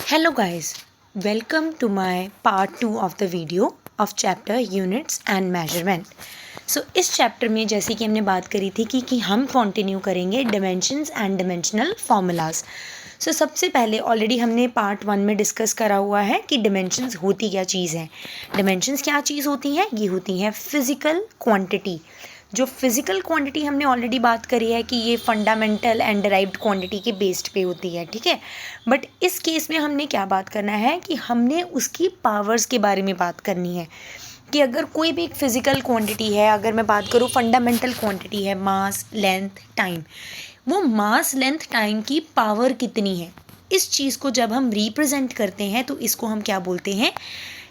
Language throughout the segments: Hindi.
Hello guys, welcome to my part 2 of the video of chapter units and measurement. So इस चैप्टर में जैसे कि हमने बात करी थी कि हम कंटिन्यू करेंगे dimensions and dimensional formulas. So सबसे पहले ऑलरेडी हमने पार्ट 1 में डिस्कस करा हुआ है कि dimensions होती क्या चीज़ है. dimensions क्या चीज़ होती हैं? ये होती हैं फिजिकल क्वांटिटी. जो फिज़िकल क्वांटिटी हमने ऑलरेडी बात करी है कि ये फंडामेंटल एंड डिराइव्ड क्वांटिटी के बेस्ड पे होती है, ठीक है. बट इस केस में हमने क्या बात करना है कि हमने उसकी पावर्स के बारे में बात करनी है कि अगर कोई भी एक फिज़िकल क्वांटिटी है, अगर मैं बात करूँ फंडामेंटल क्वांटिटी है, मास, लेंथ, टाइम, वो मास, लेंथ, टाइम की पावर कितनी है, इस चीज़ को जब हम रिप्रेजेंट करते हैं तो इसको हम क्या बोलते हैं,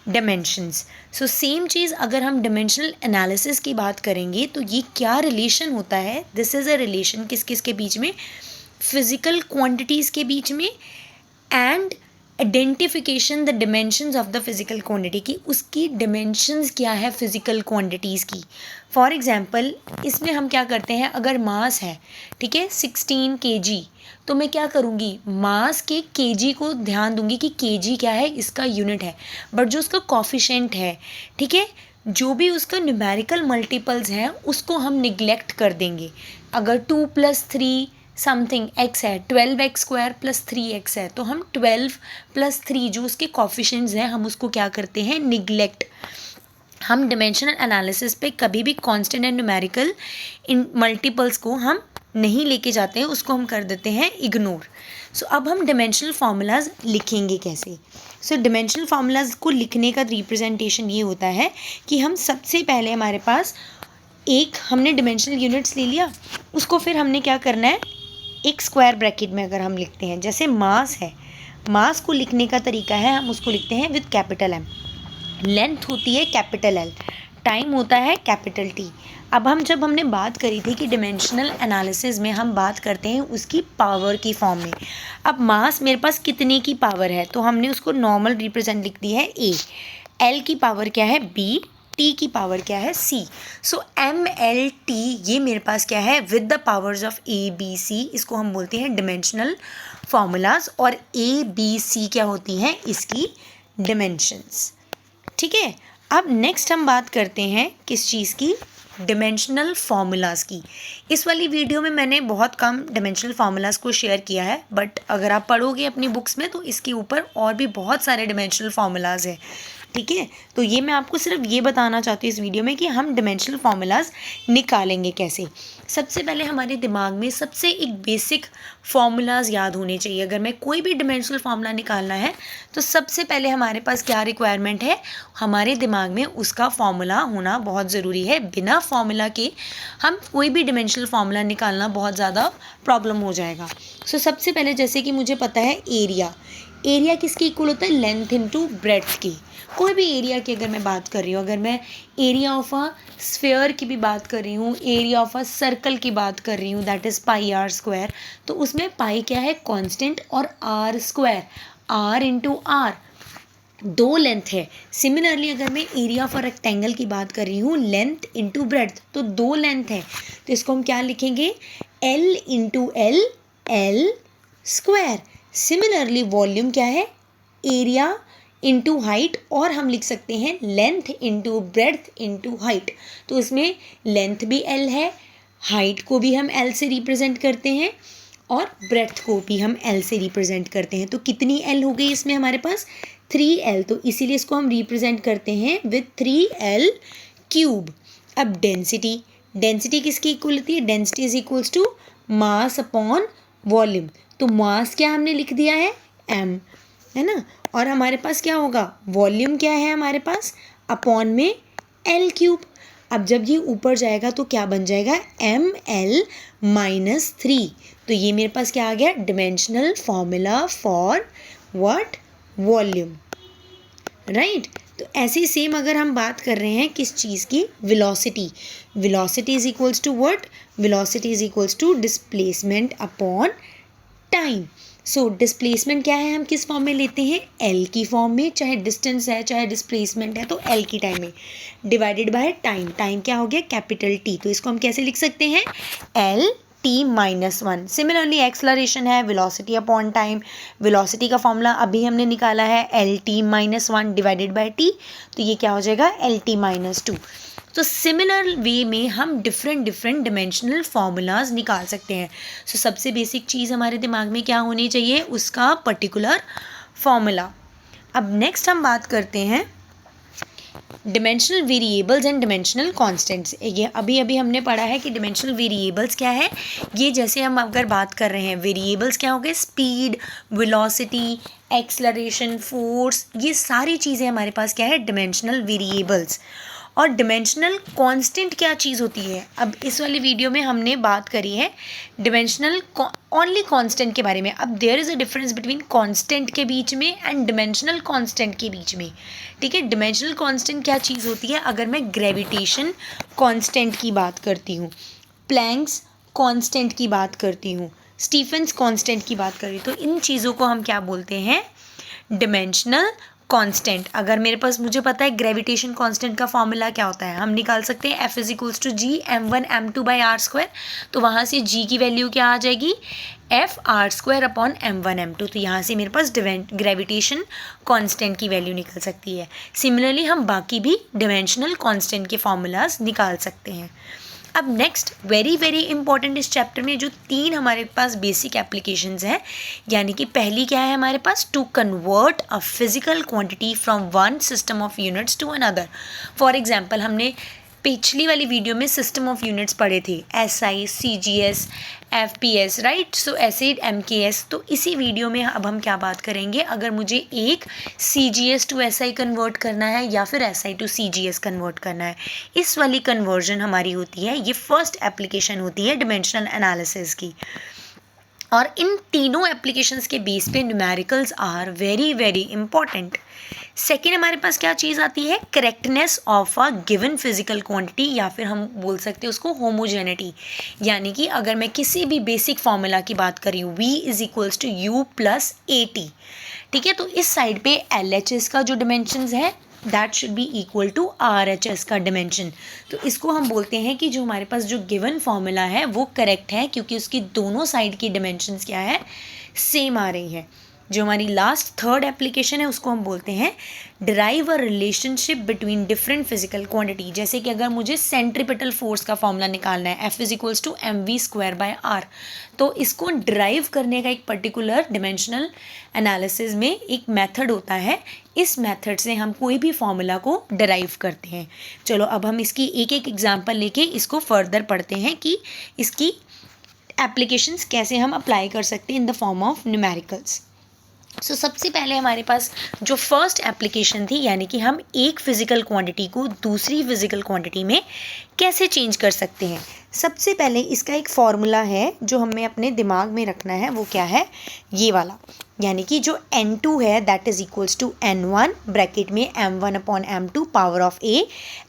डिमेंशंस. सो सेम चीज़ अगर हम डिमेंशनल एनालिसिस की बात करेंगे तो ये क्या रिलेशन होता है. दिस इज़ अ रिलेशन किस किस के बीच में, फिजिकल क्वांटिटीज़ के बीच में and identification the dimensions of the physical quantity की उसकी डिमेंशंस क्या है फिजिकल क्वांटिटीज़ की. फॉर एग्जांपल इसमें हम क्या करते हैं, अगर मास है, ठीक है, 16 kg, तो मैं क्या करूँगी, मास के kg को ध्यान दूंगी कि kg क्या है, इसका यूनिट है, बट जो उसका कॉफिशेंट है, ठीक है, जो भी उसका न्यूमेरिकल मल्टीपल्स हैं उसको हम निगलेक्ट कर देंगे. अगर 2 + 3 समथिंग x है, 12x² + 3x है, तो हम 12 + 3 जो उसके कॉफिशेंट्स हैं हम उसको क्या करते हैं, निगलेक्ट. हम डिमेंशनल एनालिसिस पे कभी भी constant and numerical in multiples को हम नहीं लेके जाते हैं, उसको हम कर देते हैं इग्नोर. सो अब हम डिमेंशनल फार्मूलाज लिखेंगे कैसे. सो डिमेंशनल फार्मूलाज को लिखने का रिप्रेजेंटेशन ये होता है कि हम सबसे पहले हमारे पास एक हमने डिमेंशनल यूनिट्स ले लिया, उसको फिर हमने क्या करना है, एक स्क्वायर ब्रैकेट में अगर हम लिखते हैं, जैसे मास है, मास को लिखने का तरीका है हम उसको लिखते हैं विद कैपिटल M, लेंथ होती है कैपिटल L, टाइम होता है कैपिटल T. अब जब हमने बात करी थी कि डिमेंशनल एनालिसिस में हम बात करते हैं उसकी पावर की फॉर्म में. अब मास मेरे पास कितने की पावर है, तो हमने उसको नॉर्मल रिप्रेजेंट लिख दी है A, L की पावर क्या है B, T की पावर क्या है C. सो MLT ये मेरे पास क्या है, with the powers of ABC, इसको हम बोलते हैं डिमेंशनल फार्मूलाज, और ABC क्या होती हैं, इसकी डिमेंशंस, ठीक है. अब नेक्स्ट हम बात करते हैं किस चीज़ की, डिमेंशनल फार्मूलाज की. इस वाली वीडियो में मैंने बहुत कम डिमेंशनल फार्मूलाज को शेयर किया है, बट अगर आप पढ़ोगे अपनी बुक्स में तो इसके ऊपर और भी बहुत सारे डिमेंशनल फार्मूलाज हैं, ठीक है. तो ये मैं आपको सिर्फ ये बताना चाहती हूँ इस वीडियो में कि हम डिमेंशनल फार्मूलाज निकालेंगे कैसे. सबसे पहले हमारे दिमाग में सबसे एक बेसिक फार्मूलाज याद होने चाहिए. अगर मैं कोई भी डिमेंशनल फार्मूला निकालना है तो सबसे पहले हमारे पास क्या रिक्वायरमेंट है, हमारे दिमाग में उसका फार्मूला होना बहुत ज़रूरी है. बिना फार्मूला के हम कोई भी डिमेंशनल फार्मूला निकालना बहुत ज़्यादा प्रॉब्लम हो जाएगा. सो सबसे पहले जैसे कि मुझे पता है एरिया, एरिया किसके इक्वल होता है, लेंथ इनटू ब्रेड्थ की. कोई भी एरिया की अगर मैं बात कर रही हूँ, अगर मैं एरिया ऑफ अ स्फेयर की भी बात कर रही हूँ, एरिया ऑफ अ सर्कल की बात कर रही हूँ, दैट इज़ πr², तो उसमें पाई क्या है, कांस्टेंट, और r², r इंटू r, दो लेंथ है. सिमिलरली अगर मैं एरिया ऑफ अ रेक्टेंगल की बात कर रही हूँ, लेंथ इंटू ब्रेड्थ, तो दो लेंथ है, तो इसको हम क्या लिखेंगे, l into l, l². Similarly volume क्या है, एरिया इंटू हाइट, और हम लिख सकते हैं length into breadth into height. तो इसमें लेंथ भी L है, हाइट को भी हम L से रिप्रेजेंट करते हैं, और ब्रेड्थ को भी हम L से रिप्रेजेंट करते हैं. तो कितनी L हो गई इसमें हमारे पास, 3L. तो इसीलिए इसको हम रिप्रेजेंट करते हैं विद 3L³. अब डेंसिटी, डेंसिटी किसकी इक्वल होती है, density is equals to mass upon volume. तो मास क्या हमने लिख दिया है, M, है ना, और हमारे पास क्या होगा, वॉल्यूम क्या है हमारे पास, अपॉन में L³. अब जब ये ऊपर जाएगा तो क्या बन जाएगा, ML-3. तो ये मेरे पास क्या आ गया, dimensional formula for what, volume, right. तो ऐसे ही सेम अगर हम बात कर रहे हैं किस चीज़ की, velocity, velocity is equals to what, velocity is equals to displacement upon time. So displacement क्या है, हम किस फॉर्म में लेते हैं, L की फॉर्म में, चाहे डिस्टेंस है चाहे डिस्प्लेसमेंट है तो L की टाइम में, डिवाइडेड बाय टाइम. टाइम क्या हो गया, कैपिटल T. तो इसको हम कैसे लिख सकते हैं, L t-1। सिमिलरली एक्सलरेशन है वेलोसिटी अपॉन टाइम, वेलोसिटी का फॉर्मूला अभी हमने निकाला है lt-1 डिवाइडेड बाय t, तो ये क्या हो जाएगा lt-2। तो सिमिलर वे में हम डिफरेंट डिमेंशनल फार्मूलाज निकाल सकते हैं। सो सबसे बेसिक चीज़ हमारे दिमाग में क्या होनी चाहिए, उसका पर्टिकुलर फॉर्मूला। अब नेक्स्ट हम बात करते हैं dimensional variables and dimensional constants. ये अभी हमने पढ़ा है कि डिमेंशनल वेरिएबल्स क्या है। ये जैसे हम अगर बात कर रहे हैं, वेरिएबल्स क्या हो गए, स्पीड, वेलोसिटी, एक्सलरेशन, फोर्स, ये सारी चीज़ें हमारे पास क्या है, डिमेंशनल वेरिएबल्स। और डिमेंशनल कांस्टेंट क्या चीज़ होती है, अब इस वाली वीडियो में हमने बात करी है डिमेंशनल ओनली कांस्टेंट के बारे में। अब there is a difference between constant के बीच में एंड डिमेंशनल कांस्टेंट के बीच में। ठीक है, डिमेंशनल कांस्टेंट क्या चीज़ होती है, अगर मैं ग्रेविटेशन कांस्टेंट की बात करती हूँ, प्लैंक्स कांस्टेंट की बात करती हूँ, स्टीफेंस कांस्टेंट की बात करी, तो इन चीज़ों को हम क्या बोलते हैं, डिमेंशनल कांस्टेंट। अगर मेरे पास, मुझे पता है ग्रेविटेशन कांस्टेंट का फॉर्मूला क्या होता है, हम निकाल सकते हैं F is to ji m1m2/r²। तो वहाँ से g की वैल्यू क्या आ जाएगी, F r² अपॉन m1m2। तो यहाँ से मेरे पास ग्रेविटेशन कांस्टेंट की वैल्यू निकल सकती है। सिमिलरली हम बाकी भी डिमेंशनल कांस्टेंट के फॉर्मूलाज निकाल सकते हैं। अब नेक्स्ट वेरी इंपॉर्टेंट इस चैप्टर में जो 3 हमारे पास बेसिक एप्लीकेशंस हैं, यानी कि पहली क्या है हमारे पास, to convert a physical quantity from one system of units to another. For example हमने पिछली वाली वीडियो में सिस्टम ऑफ यूनिट्स पढ़े थे, SI, CGS, FPS, राइट। सो ऐसे MKS। तो इसी वीडियो में अब हम क्या बात करेंगे, अगर मुझे एक CGS टू SI कन्वर्ट करना है या फिर SI टू CGS कन्वर्ट करना है, इस वाली कन्वर्जन हमारी होती है, ये फर्स्ट एप्लीकेशन होती है डिमेंशनल एनालिसिस की। और इन तीनों एप्लीकेशंस के बेस पे numericals are very important. Second हमारे पास क्या चीज़ आती है, correctness of a given physical quantity, या फिर हम बोल सकते हैं उसको होमोजेनिटी। यानी कि अगर मैं किसी भी बेसिक फॉर्मूला की बात करी हूँ, V is to U plus AT, ठीक है, तो इस साइड पे LHS का जो डिमेंशंस है that should be equal to RHS का डिमेंशन। तो इसको हम बोलते हैं कि जो हमारे पास जो गिवन फॉर्मूला है वो करेक्ट है, क्योंकि उसकी दोनों साइड की डिमेंशंस क्या है, सेम आ रही है। जो हमारी लास्ट थर्ड एप्लीकेशन है उसको हम बोलते हैं derive a relationship between different physical quantity. जैसे कि अगर मुझे सेंट्रीपिटल फोर्स का फॉर्मूला निकालना है, F इज टू mv²/r, तो इसको डिराइव करने का एक पर्टिकुलर डिमेंशनल एनालिसिस में एक मेथड होता है। इस मेथड से हम कोई भी फॉर्मूला को डिराइव करते हैं। चलो अब हम इसकी एक एग्जांपल लेके इसको फर्दर पढ़ते हैं कि इसकी एप्लीकेशंस कैसे हम अप्लाई कर सकते हैं in the form of numericals. So सबसे पहले हमारे पास जो फर्स्ट एप्लीकेशन थी, यानी कि हम एक फिजिकल क्वांटिटी को दूसरी फिजिकल क्वांटिटी में कैसे चेंज कर सकते हैं। सबसे पहले इसका एक फॉर्मूला है जो हमें अपने दिमाग में रखना है, वो क्या है, ये वाला। यानी कि जो N2 है that is equals to N1 bracket में m1 upon m2 power of A,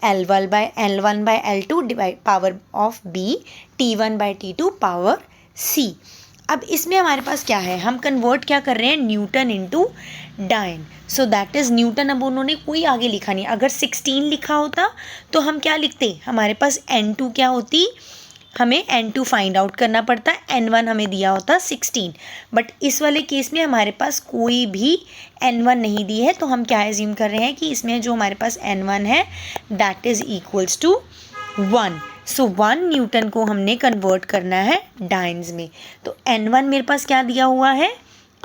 L1 by L2 divide power of B, T1 by T2 power C। अब इसमें हमारे पास क्या है, हम कन्वर्ट क्या कर रहे हैं, newton into dyne. So that is newton. अब उन्होंने कोई आगे लिखा नहीं, अगर 16 लिखा होता तो हम क्या लिखते, हमारे पास N2 क्या होती, हमें N2 फाइंड आउट करना पड़ता, N1 हमें दिया होता 16। बट इस वाले केस में हमारे पास कोई भी N1 नहीं दी है, तो हम क्या एज्यूम कर रहे हैं कि इसमें जो हमारे पास N1 है that is equals to 1। So 1 newton को हमने कन्वर्ट करना है डाइन्स में। तो N1 मेरे पास क्या दिया हुआ है,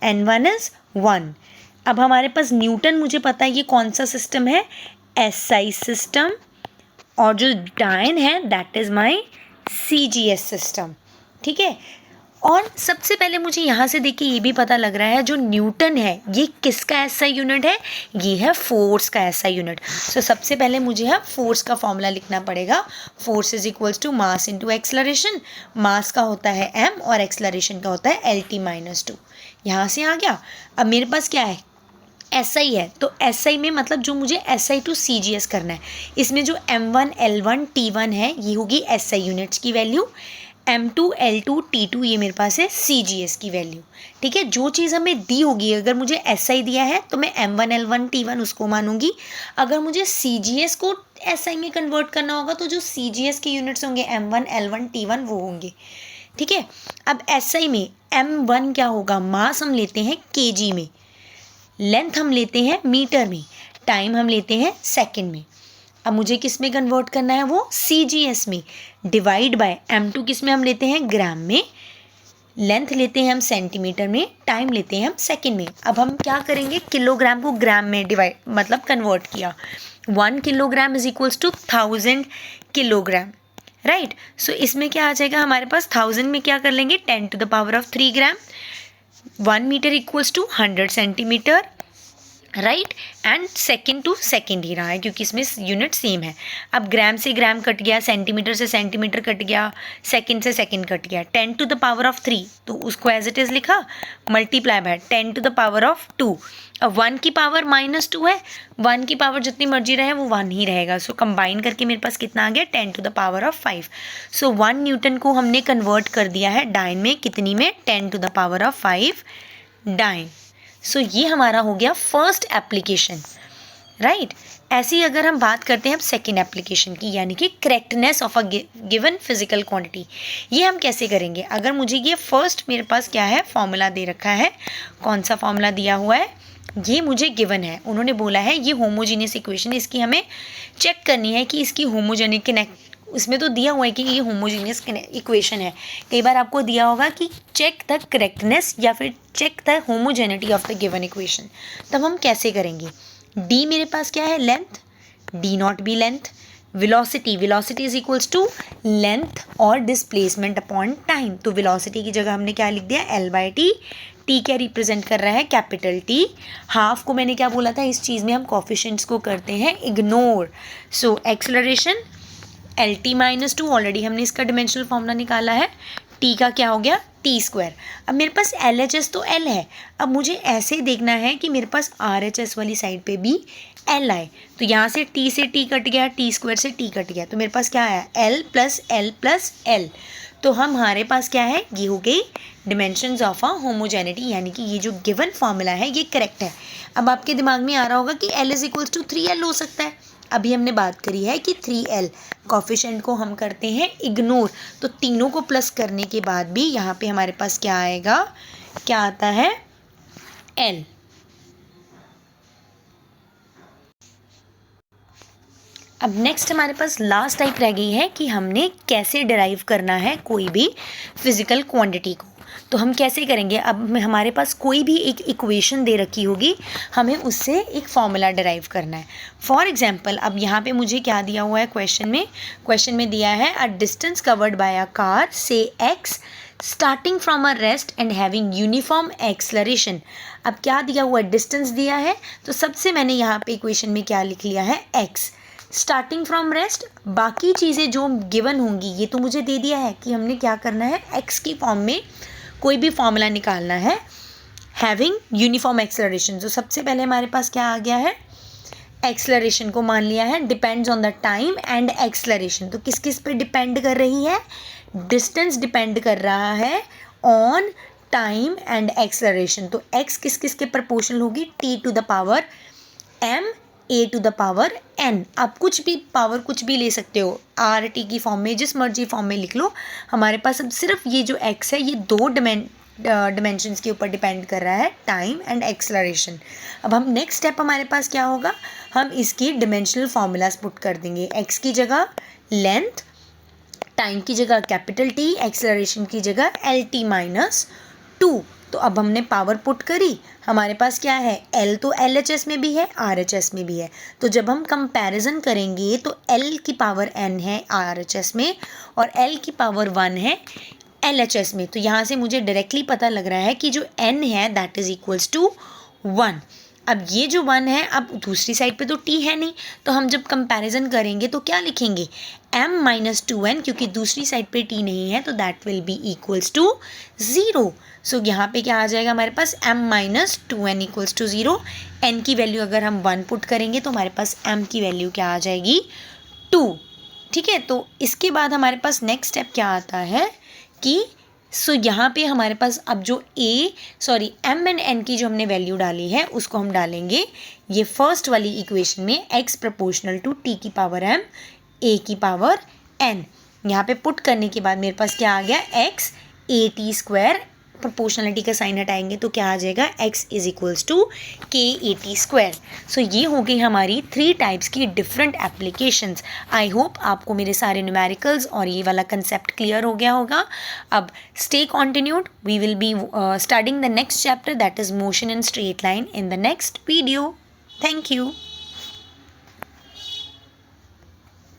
N1 इज़ 1। अब हमारे पास न्यूटन, मुझे पता है ये कौन सा सिस्टम है, SI सिस्टम, और जो डाइन है that is my CGS system. ठीक है, और सबसे पहले मुझे यहाँ से देखिए ये भी पता लग रहा है जो न्यूटन है ये किसका SI यूनिट है, ये है फोर्स का SI यूनिट। सो सबसे पहले मुझे यहाँ फोर्स का फॉर्मूला लिखना पड़ेगा। Force is equals to mass into acceleration. Mass का होता है m और एक्सलरेशन का होता है LT-2। यहाँ से आ गया। अब मेरे पास क्या है, SI है, तो SI में मतलब जो मुझे SI टू CGS करना है, इसमें जो m1 L1 T1 है ये होगी SI यूनिट्स की वैल्यू, M2 L2 T2 ये मेरे पास है CGS की वैल्यू। ठीक है, जो चीज़ हमें दी होगी, अगर मुझे SI दिया है तो मैं M1 L1 T1 उसको मानूंगी। अगर मुझे CGS को SI में कन्वर्ट करना होगा तो जो CGS के यूनिट्स होंगे M1 L1 T1 वो होंगे। ठीक है। अब SI में m1 क्या होगा, मास हम लेते हैं kg में, लेंथ हम लेते हैं मीटर में, टाइम हम लेते हैं सेकंड में। अब मुझे किस में कन्वर्ट करना है, वो CGS में, डिवाइड बाय m2 किस में हम लेते हैं, ग्राम में, लेंथ लेते हैं हम सेंटीमीटर में, टाइम लेते हैं हम सेकंड में। अब हम क्या करेंगे, किलोग्राम को ग्राम में डिवाइड मतलब कन्वर्ट किया, 1 kilogram is equals to 1000 kilogram, right. So इसमें क्या आ जाएगा हमारे पास, 1000 में क्या कर लेंगे, 10 to the power of 3 gram, 1 metre equals to 100 centimetre, right. And second to second ही रहा है क्योंकि इसमें यूनिट सेम है। अब ग्राम से ग्राम कट गया, सेंटीमीटर से सेंटीमीटर कट गया, सेकंड से सेकंड कट गया, 10 टू द पावर ऑफ 3 तो उसको एज इट इज़ लिखा, multiply by 10 to the power of 2। अब 1 की पावर -2 है, 1 की पावर जितनी मर्जी रहे वो 1 ही रहेगा। सो कंबाइन करके मेरे पास कितना आ गया, 10 to the power of 5। So 1 newton को हमने कन्वर्ट कर दिया है डाइन में, कितनी में, 10 to the power of 5 dyne. So ये हमारा हो गया फर्स्ट एप्लीकेशन, राइट। ऐसी अगर हम बात करते हैं अब सेकेंड एप्लीकेशन की, यानी कि correctness of a given physical quantity, ये हम कैसे करेंगे। अगर मुझे ये फर्स्ट मेरे पास क्या है, फॉर्मूला दे रखा है, कौन सा फॉर्मूला दिया हुआ है, ये मुझे गिवन है, उन्होंने बोला है ये होमोजीनियस इक्वेशन, इसकी हमें चेक करनी है कि इसकी होमोजेनिक उसमें तो दिया हुआ है कि ये होमोजीनियस इक्वेशन है। कई बार आपको दिया होगा कि चेक द करेक्टनेस या फिर check the homogeneity of the given equation, तब हम कैसे करेंगे। डी मेरे पास क्या है, length, D not B length, velocity, velocity is equals to length और डिस्प्लेसमेंट अपॉन टाइम। तो वेलोसिटी की जगह हमने क्या लिख दिया, L/T, टी क्या रिप्रेजेंट कर रहा है, कैपिटल T। हाफ को मैंने क्या बोला था, इस चीज़ में हम कोफिशिएंट्स को करते हैं ignore. So acceleration LT-2, already हमने इसका डिमेंशनल फॉर्मूला निकाला है, T का क्या हो गया, T²। अब मेरे पास LHS तो L है, अब मुझे ऐसे देखना है कि मेरे पास RHS वाली साइड पे भी L आए। तो यहाँ से T से T कट गया, T² से T कट गया, तो मेरे पास क्या आया, L plus L plus L। तो हमारे पास क्या है, ये हो गई डिमेंशंस ऑफ अ होमोजेनिटी, यानी कि ये जो गिवन फॉर्मूला है ये करेक्ट है। अब आपके दिमाग में आ रहा होगा कि L is equals to 3L हो सकता है। अभी हमने बात करी है कि 3L, कोफिशिएंट को हम करते हैं इग्नोर, तो तीनों को प्लस करने के बाद भी यहाँ पे हमारे पास क्या आएगा, क्या आता है, L। अब नेक्स्ट हमारे पास लास्ट टाइप रह गई है कि हमने कैसे डिराइव करना है कोई भी फिजिकल क्वांटिटी को। तो हम कैसे करेंगे, अब हमारे पास कोई भी एक इक्वेशन दे रखी होगी, हमें उससे एक फॉर्मूला डिराइव करना है। फॉर एग्जांपल अब यहाँ पे मुझे क्या दिया हुआ है क्वेश्चन में दिया है a distance covered by a car से x starting from a rest and having uniform acceleration. अब क्या दिया हुआ है, डिस्टेंस दिया है, तो सबसे मैंने यहाँ पे इक्वेशन में क्या लिख लिया है, x स्टार्टिंग फ्रॉम रेस्ट। बाकी चीज़ें जो गिवन होंगी ये तो मुझे दे दिया है कि हमने क्या करना है, x की फॉर्म में कोई भी फॉर्मूला निकालना है, हैविंग यूनिफॉर्म एक्सेलरेशन। तो सबसे पहले हमारे पास क्या आ गया है, एक्सेलरेशन को मान लिया है depends on the time and acceleration. तो किस किस पे डिपेंड कर रही है, डिस्टेंस डिपेंड कर रहा है ऑन टाइम एंड एक्सेलरेशन। तो x किस किस के प्रोपोर्शनल होगी, t to the power m, a to the power n। आप कुछ भी पावर कुछ भी ले सकते हो, RT की फॉर्म में, जिस मर्जी फॉर्म में लिख लो। हमारे पास अब सिर्फ ये जो x है ये दो डिमेंशंस के ऊपर डिपेंड कर रहा है, टाइम एंड एक्सेलरेशन। अब हम नेक्स्ट स्टेप हमारे पास क्या होगा, हम इसकी डिमेंशनल फार्मूलाज पुट कर देंगे, x की जगह लेंथ, टाइम की जगह कैपिटल T, एक्सेलरेशन की जगह LT-2। तो अब हमने पावर पुट करी, हमारे पास क्या है, L तो LHS में भी है, RHS में भी है। तो जब हम कंपैरिजन करेंगे तो L की पावर n है RHS में और L की पावर 1 है LHS में। तो यहाँ से मुझे डायरेक्टली पता लग रहा है कि जो n है दैट इज इक्वल्स टू 1। अब ये जो 1 है, अब दूसरी साइड पे तो t है नहीं, तो हम जब कंपैरिजन करेंगे तो क्या लिखेंगे, m-2n, क्योंकि दूसरी साइड पे t नहीं है तो that will be equals to 0। So यहाँ पे क्या आ जाएगा हमारे पास, m-2n इक्वल्स टू 0। n की वैल्यू अगर हम 1 पुट करेंगे तो हमारे पास m की वैल्यू क्या आ जाएगी, 2। ठीक है, तो इसके बाद हमारे पास नेक्स्ट स्टेप क्या आता है कि यहाँ पे हमारे पास अब जो m एंड n की जो हमने वैल्यू डाली है उसको हम डालेंगे ये फर्स्ट वाली इक्वेशन में, x प्रोपोर्शनल टू t की पावर m, a की पावर n। यहाँ पे पुट करने के बाद मेरे पास क्या आ गया, x A T square, proportionality का साइन हटाएंगे तो क्या आ जाएगा, x इज इक्वल्स टू के ए टी स्क्वायर। सो ये हो गई हमारी 3 टाइप्स की डिफरेंट एप्लीकेशंस। आई होप आपको मेरे सारे न्यूमेरिकल्स और ये वाला कंसेप्ट क्लियर हो गया होगा। अब stay continued, we will be starting the next chapter that is motion in straight line in the next video. Thank you.